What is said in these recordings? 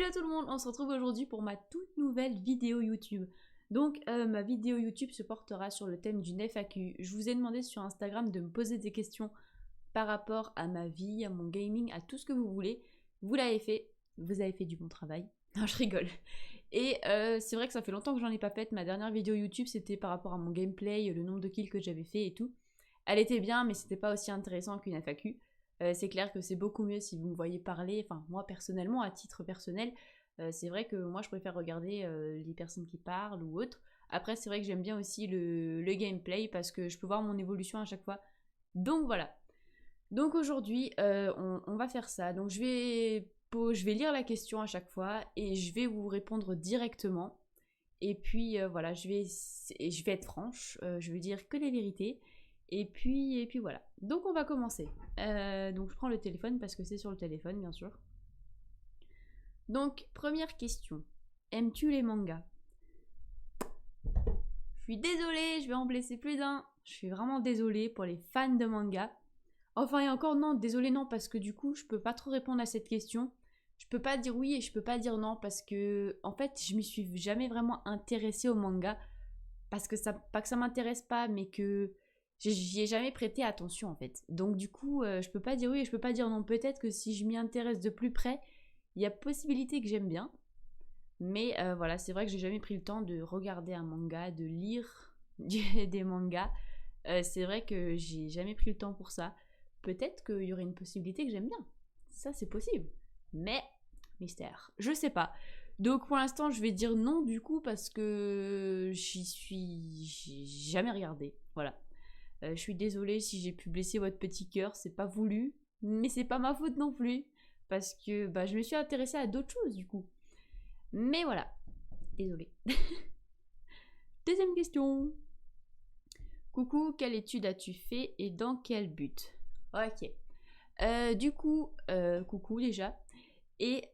Hello tout le monde, on se retrouve aujourd'hui pour ma toute nouvelle vidéo YouTube. Donc ma vidéo YouTube se portera sur le thème d'une FAQ. Je vous ai demandé sur Instagram de me poser des questions par rapport à ma vie, à mon gaming, à tout ce que vous voulez. Vous l'avez fait, vous avez fait du bon travail. Non, je rigole. Et c'est vrai que ça fait longtemps que j'en ai pas fait. Ma dernière vidéo YouTube c'était par rapport à mon gameplay, le nombre de kills que j'avais fait et tout. Elle était bien mais c'était pas aussi intéressant qu'une FAQ. C'est clair que c'est beaucoup mieux si vous me voyez parler, enfin moi personnellement, à titre personnel, c'est vrai que moi je préfère regarder les personnes qui parlent ou autres. Après c'est vrai que j'aime bien aussi le gameplay parce que je peux voir mon évolution à chaque fois. Donc voilà. Donc aujourd'hui on va faire ça. Donc je vais lire la question à chaque fois et je vais vous répondre directement. Et puis voilà, je vais être franche, je vais dire que les vérités. Et puis voilà. Donc on va commencer. Donc je prends le téléphone parce que c'est sur le téléphone, bien sûr. Donc première question. Aimes-tu les mangas? Je suis désolée, je vais en blesser plus d'un. Je suis vraiment désolée pour les fans de manga. Enfin et encore non, désolée non, parce que du coup je peux pas trop répondre à cette question. Je peux pas dire oui et je peux pas dire non parce que en fait je m'y suis jamais vraiment intéressée au manga. Parce que ça, pas que ça m'intéresse pas, mais que j'y ai jamais prêté attention en fait. Donc du coup, je peux pas dire oui et je peux pas dire non. Peut-être que si je m'y intéresse de plus près, il y a possibilité que j'aime bien. Mais voilà, c'est vrai que j'ai jamais pris le temps de regarder un manga, de lire des mangas. C'est vrai que j'ai jamais pris le temps pour ça. Peut-être qu'il y aurait une possibilité que j'aime bien. Ça, c'est possible. Mais, mystère. Je sais pas. Donc pour l'instant, je vais dire non du coup parce que j'ai jamais regardé. Voilà. Je suis désolée si j'ai pu blesser votre petit cœur, c'est pas voulu, mais c'est pas ma faute non plus parce que bah, je me suis intéressée à d'autres choses du coup. Mais voilà, désolée. Deuxième question. Coucou, quelle étude as-tu fait et dans quel but? Ok. Coucou déjà. Et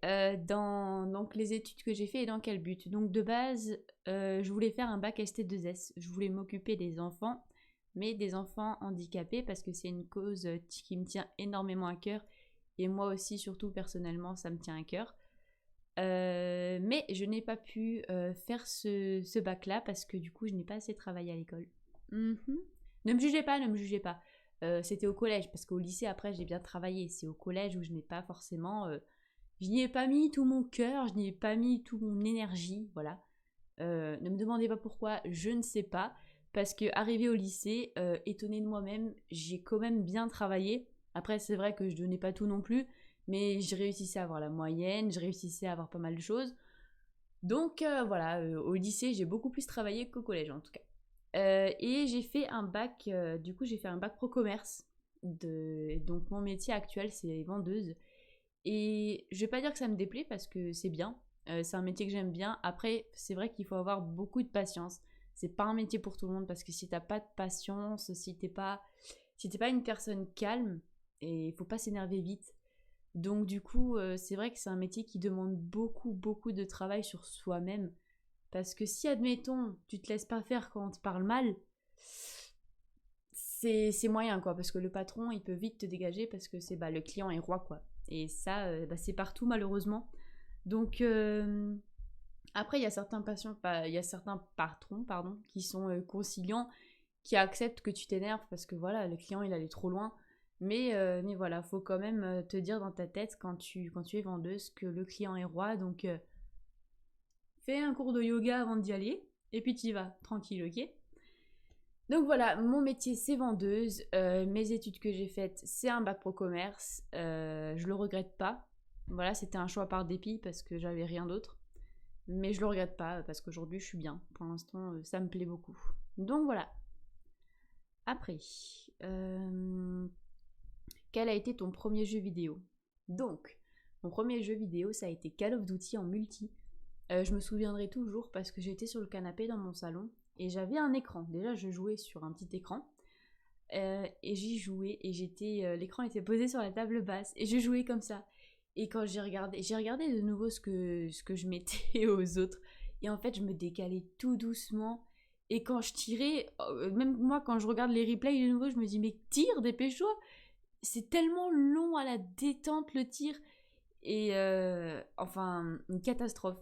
dans donc, les études que j'ai fait et dans quel but? Donc de base, je voulais faire un bac ST2S. Je voulais m'occuper des enfants, mais des enfants handicapés parce que c'est une cause qui me tient énormément à cœur. Et moi aussi, surtout personnellement, ça me tient à cœur. Mais je n'ai pas pu faire ce bac-là parce que du coup, je n'ai pas assez travaillé à l'école. Mhm. Ne me jugez pas, ne me jugez pas. C'était au collège parce qu'au lycée, après, j'ai bien travaillé. C'est au collège où je n'ai pas forcément... je n'y ai pas mis tout mon cœur, je n'y ai pas mis toute mon énergie, voilà. Ne me demandez pas pourquoi, je ne sais pas. Parce que arrivé au lycée, étonnée de moi-même, j'ai quand même bien travaillé. Après, c'est vrai que je donnais pas tout non plus, mais je réussissais à avoir la moyenne, je réussissais à avoir pas mal de choses. Donc voilà, au lycée, j'ai beaucoup plus travaillé qu'au collège en tout cas. Et j'ai fait un bac, du coup, j'ai fait un bac pro commerce. Donc mon métier actuel, c'est vendeuse. Et je vais pas dire que ça me déplaît parce que c'est bien. C'est un métier que j'aime bien. Après, c'est vrai qu'il faut avoir beaucoup de patience. C'est pas un métier pour tout le monde parce que si t'as pas de patience, si t'es pas une personne calme, et il faut pas s'énerver vite. Donc du coup, c'est vrai que c'est un métier qui demande beaucoup, beaucoup de travail sur soi-même. Parce que si, admettons, tu te laisses pas faire quand on te parle mal, c'est moyen quoi. Parce que le patron, il peut vite te dégager parce que c'est le client est roi quoi. Et ça, c'est partout malheureusement. Donc après, il y a certains patrons pardon, qui sont conciliants, qui acceptent que tu t'énerves parce que voilà, le client il allait trop loin. Mais voilà, faut quand même te dire dans ta tête quand tu es vendeuse que le client est roi. Donc fais un cours de yoga avant d'y aller. Et puis tu y vas, tranquille, ok? Donc voilà, mon métier c'est vendeuse. Mes études que j'ai faites, c'est un bac pro commerce. Je le regrette pas. Voilà, c'était un choix par dépit parce que j'avais rien d'autre. Mais je le regrette pas parce qu'aujourd'hui je suis bien. Pour l'instant, ça me plaît beaucoup. Donc voilà. Après, quel a été ton premier jeu vidéo? Donc, mon premier jeu vidéo, ça a été Call of Duty en multi. Je me souviendrai toujours parce que j'étais sur le canapé dans mon salon et j'avais un écran. Déjà, je jouais sur un petit écran. Et j'y jouais et l'écran était posé sur la table basse et je jouais comme ça. Et quand j'ai regardé de nouveau ce que je mettais aux autres. Et en fait, je me décalais tout doucement. Et quand je tirais, même moi, quand je regarde les replays de nouveau, je me dis, mais tire, dépêche-toi. C'est tellement long à la détente le tir. Et enfin, une catastrophe.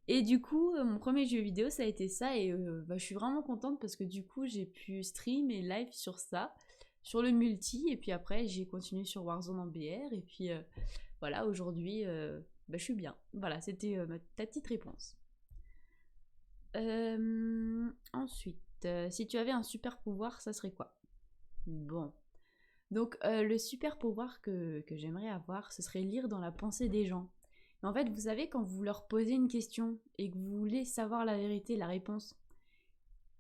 Et du coup, mon premier jeu vidéo, ça a été ça. Et je suis vraiment contente parce que du coup, j'ai pu stream et live sur ça, sur le multi. Et puis après, j'ai continué sur Warzone en BR. Et puis voilà, aujourd'hui, je suis bien. Voilà, c'était ta petite réponse. Ensuite, si tu avais un super pouvoir, ça serait quoi? Bon. Donc, le super pouvoir que j'aimerais avoir, ce serait lire dans la pensée des gens. Mais en fait, vous savez, quand vous leur posez une question et que vous voulez savoir la vérité, la réponse,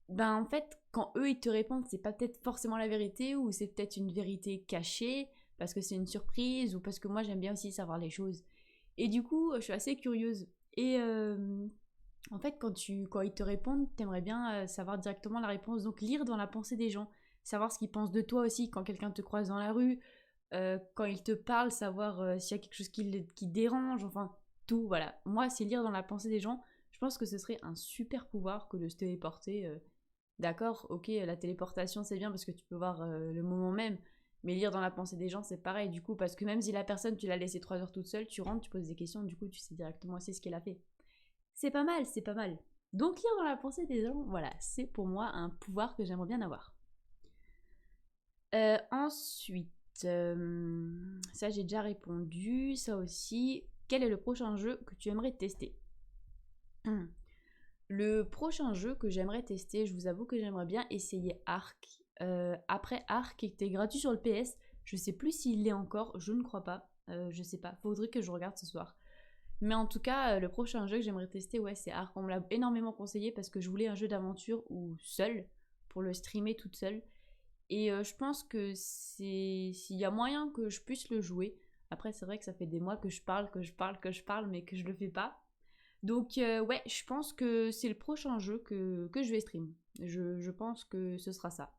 ben en fait, quand eux ils te répondent, c'est pas peut-être forcément la vérité ou c'est peut-être une vérité cachée parce que c'est une surprise ou parce que moi j'aime bien aussi savoir les choses. Et du coup, je suis assez curieuse. Et en fait, quand ils te répondent, t'aimerais bien savoir directement la réponse. Donc, lire dans la pensée des gens, savoir ce qu'ils pensent de toi aussi quand quelqu'un te croise dans la rue, quand il te parle, savoir s'il y a quelque chose qui dérange, enfin, tout, voilà. Moi, c'est lire dans la pensée des gens. Je pense que ce serait un super pouvoir que de se téléporter. D'accord, ok, la téléportation, c'est bien parce que tu peux voir le moment même. Mais lire dans la pensée des gens, c'est pareil, du coup, parce que même si la personne, tu l'as laissée 3 heures toute seule, tu rentres, tu poses des questions, du coup, tu sais directement aussi ce qu'elle a fait. C'est pas mal, c'est pas mal. Donc lire dans la pensée des gens, voilà, c'est pour moi un pouvoir que j'aimerais bien avoir. Ensuite, ça j'ai déjà répondu, ça aussi. Quel est le prochain jeu que tu aimerais tester? Le prochain jeu que j'aimerais tester, je vous avoue que j'aimerais bien essayer Ark. Après Ark, qui était gratuit sur le PS, je sais plus s'il l'est encore, je ne crois pas. Je sais pas, faudrait que je regarde ce soir. Mais en tout cas, le prochain jeu que j'aimerais tester, ouais, c'est Ark. On me l'a énormément conseillé parce que je voulais un jeu d'aventure ou seul, pour le streamer toute seule. Et je pense que s'il y a moyen que je puisse le jouer. Après, c'est vrai que ça fait des mois que je parle, mais que je le fais pas. Donc, ouais, je pense que c'est le prochain jeu que je vais stream. Je pense que ce sera ça.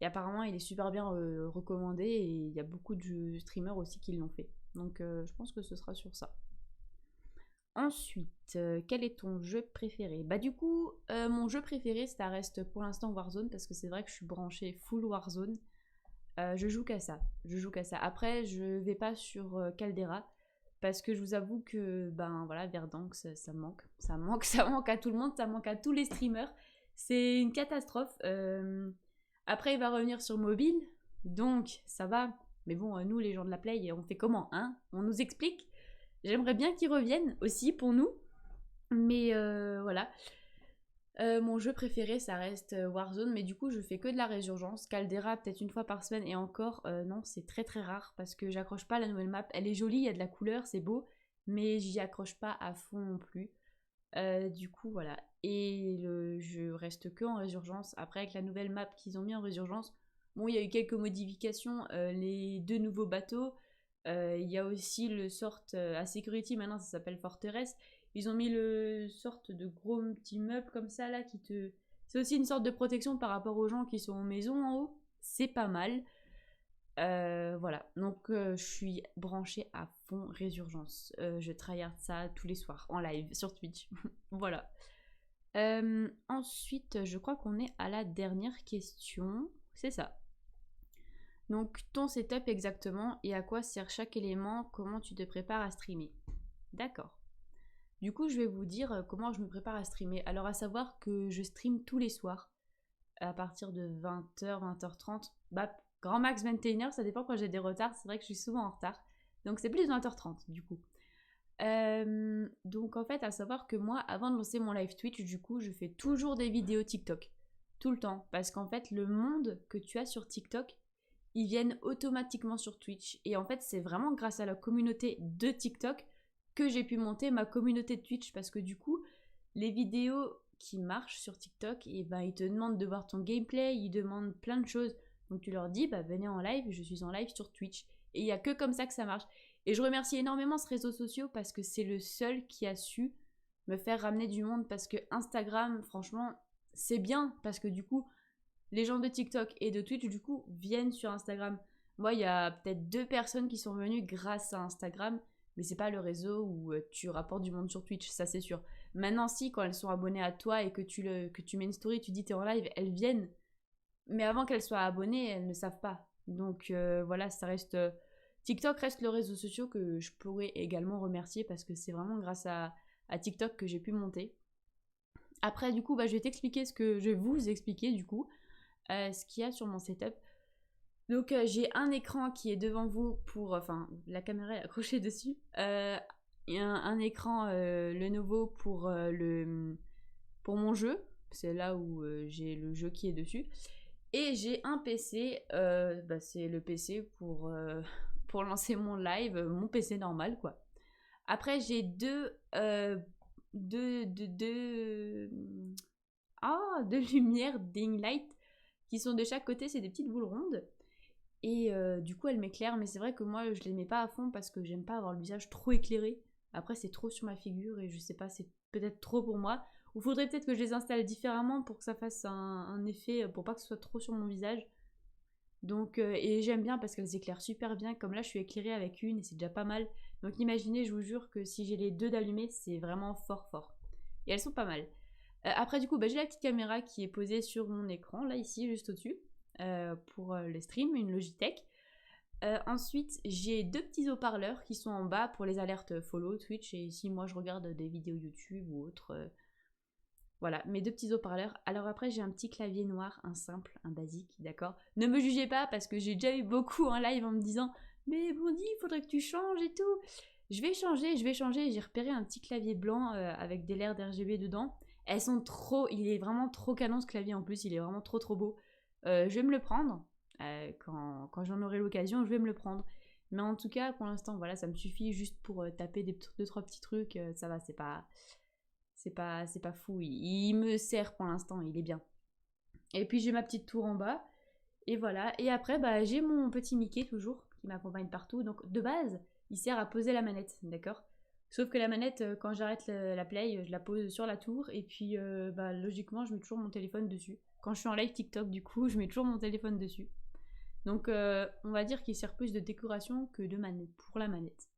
Et apparemment, il est super bien recommandé et il y a beaucoup de streamers aussi qui l'ont fait. Donc, je pense que ce sera sur ça. Ensuite, quel est ton jeu préféré? Bah du coup, mon jeu préféré, ça reste pour l'instant Warzone, parce que c'est vrai que je suis branchée full Warzone. Je joue qu'à ça. Je joue qu'à ça. Après, je vais pas sur Caldera, parce que je vous avoue que, ben voilà, Verdansk, ça me manque. Ça me manque, ça manque à tout le monde, ça manque à tous les streamers. C'est une catastrophe. Après, il va revenir sur mobile, donc ça va. Mais bon, nous, les gens de la Play, on fait comment, hein? On nous explique? J'aimerais bien qu'ils reviennent aussi pour nous. Mais voilà. Mon jeu préféré, ça reste Warzone, mais du coup, je fais que de la résurgence. Caldera, peut-être une fois par semaine, et encore, non, c'est très très rare parce que j'accroche pas à la nouvelle map. Elle est jolie, il y a de la couleur, c'est beau, mais j'y accroche pas à fond non plus. Du coup, voilà. Et je reste que en résurgence. Après, avec la nouvelle map qu'ils ont mis en résurgence, bon, il y a eu quelques modifications. Les 2 nouveaux bateaux. Il y a aussi le sort à Security, maintenant ça s'appelle Forteresse. Ils ont mis le sorte de gros petit meuble comme ça là qui te. C'est aussi une sorte de protection par rapport aux gens qui sont en maison en haut. C'est pas mal. Voilà, donc je suis branchée à fond Résurgence. Je tryhard ça tous les soirs en live sur Twitch. Voilà. Ensuite, je crois qu'on est à la dernière question. C'est ça. Donc, ton setup exactement et à quoi sert chaque élément, comment tu te prépares à streamer. D'accord. Du coup, je vais vous dire comment je me prépare à streamer. Alors, à savoir que je stream tous les soirs à partir de 20h, 20h30. Bah, grand max 21h, ça dépend quand j'ai des retards. C'est vrai que je suis souvent en retard. Donc, c'est plus 20h30 du coup. Donc, en fait, à savoir que moi, avant de lancer mon live Twitch, du coup, je fais toujours des vidéos TikTok. Tout le temps. Parce qu'en fait, le monde que tu as sur TikTok, ils viennent automatiquement sur Twitch. Et en fait, c'est vraiment grâce à la communauté de TikTok que j'ai pu monter ma communauté de Twitch. Parce que du coup, les vidéos qui marchent sur TikTok, et ben, ils te demandent de voir ton gameplay, ils demandent plein de choses. Donc tu leur dis, bah, venez en live, je suis en live sur Twitch. Et il n'y a que comme ça que ça marche. Et je remercie énormément ce réseau social parce que c'est le seul qui a su me faire ramener du monde. Parce que Instagram, franchement, c'est bien. Parce que du coup, les gens de TikTok et de Twitch, du coup, viennent sur Instagram. Moi, il y a peut-être 2 personnes qui sont venues grâce à Instagram, mais c'est pas le réseau où tu rapportes du monde sur Twitch, ça c'est sûr. Maintenant, si, quand elles sont abonnées à toi et que tu mets une story, tu dis t'es en live, elles viennent. Mais avant qu'elles soient abonnées, elles ne savent pas. Donc voilà, ça reste TikTok reste le réseau social que je pourrais également remercier parce que c'est vraiment grâce à TikTok que j'ai pu monter. Après, du coup, je vais t'expliquer je vais vous expliquer du coup ce qu'il y a sur mon setup. Donc, j'ai un écran qui est devant vous pour, enfin, la caméra est accrochée dessus. Il y a un écran Lenovo pour mon jeu. C'est là où j'ai le jeu qui est dessus. Et j'ai un PC, c'est le PC pour lancer mon live, mon PC normal quoi. Après j'ai deux lumières Ding Light qui sont de chaque côté, c'est des petites boules rondes. Et du coup elles m'éclairent, mais c'est vrai que moi je les mets pas à fond parce que j'aime pas avoir le visage trop éclairé. Après c'est trop sur ma figure et je sais pas, c'est peut-être trop pour moi. Ou faudrait peut-être que je les installe différemment pour que ça fasse un effet, pour pas que ce soit trop sur mon visage. Donc, et j'aime bien parce qu'elles éclairent super bien. Comme là, je suis éclairée avec une et c'est déjà pas mal. Donc, imaginez, je vous jure que si j'ai les deux d'allumées, c'est vraiment fort fort. Et elles sont pas mal. Après, du coup, j'ai la petite caméra qui est posée sur mon écran, là, ici, juste au-dessus, pour les streams, une Logitech. Ensuite, j'ai deux petits haut-parleurs qui sont en bas pour les alertes follow Twitch et si moi je regarde des vidéos YouTube ou autre. Voilà, mes deux petits haut-parleurs. Alors après, j'ai un petit clavier noir, un simple, un basique, d'accord. Ne me jugez pas parce que j'ai déjà eu beaucoup en live en me disant mais Bondy, il faudrait que tu changes et tout. Je vais changer. J'ai repéré un petit clavier blanc avec des LED RGB dedans. Elles sont trop, il est vraiment trop canon ce clavier en plus, il est vraiment trop beau. Je vais me le prendre. Quand j'en aurai l'occasion, je vais me le prendre. Mais en tout cas, pour l'instant, voilà, ça me suffit juste pour taper deux, trois petits trucs. Ça va, c'est pas fou. Il me sert pour l'instant, il est bien. Et puis j'ai ma petite tour en bas. Et voilà. Et après, j'ai mon petit Mickey toujours qui m'accompagne partout. Donc de base, il sert à poser la manette, d'accord. Sauf que la manette, quand j'arrête la play, je la pose sur la tour. Et puis, logiquement, je mets toujours mon téléphone dessus. Quand je suis en live TikTok, du coup, je mets toujours mon téléphone dessus. Donc, on va dire qu'il sert plus de décoration que de manette pour la manette.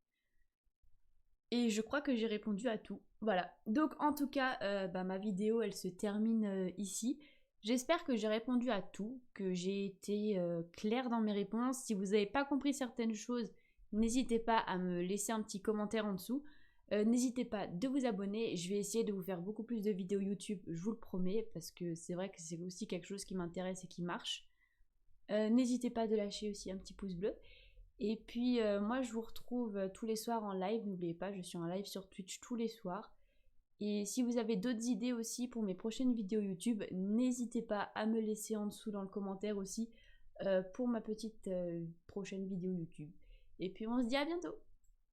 Et je crois que j'ai répondu à tout. Voilà. Donc en tout cas, ma vidéo, elle se termine ici. J'espère que j'ai répondu à tout, que j'ai été claire dans mes réponses. Si vous n'avez pas compris certaines choses, n'hésitez pas à me laisser un petit commentaire en dessous. N'hésitez pas de vous abonner. Je vais essayer de vous faire beaucoup plus de vidéos YouTube, je vous le promets, parce que c'est vrai que c'est aussi quelque chose qui m'intéresse et qui marche. N'hésitez pas de lâcher aussi un petit pouce bleu. Et puis moi je vous retrouve tous les soirs en live, n'oubliez pas, je suis en live sur Twitch tous les soirs. Et si vous avez d'autres idées aussi pour mes prochaines vidéos YouTube, n'hésitez pas à me laisser en dessous dans le commentaire aussi pour ma petite prochaine vidéo YouTube. Et puis on se dit à bientôt!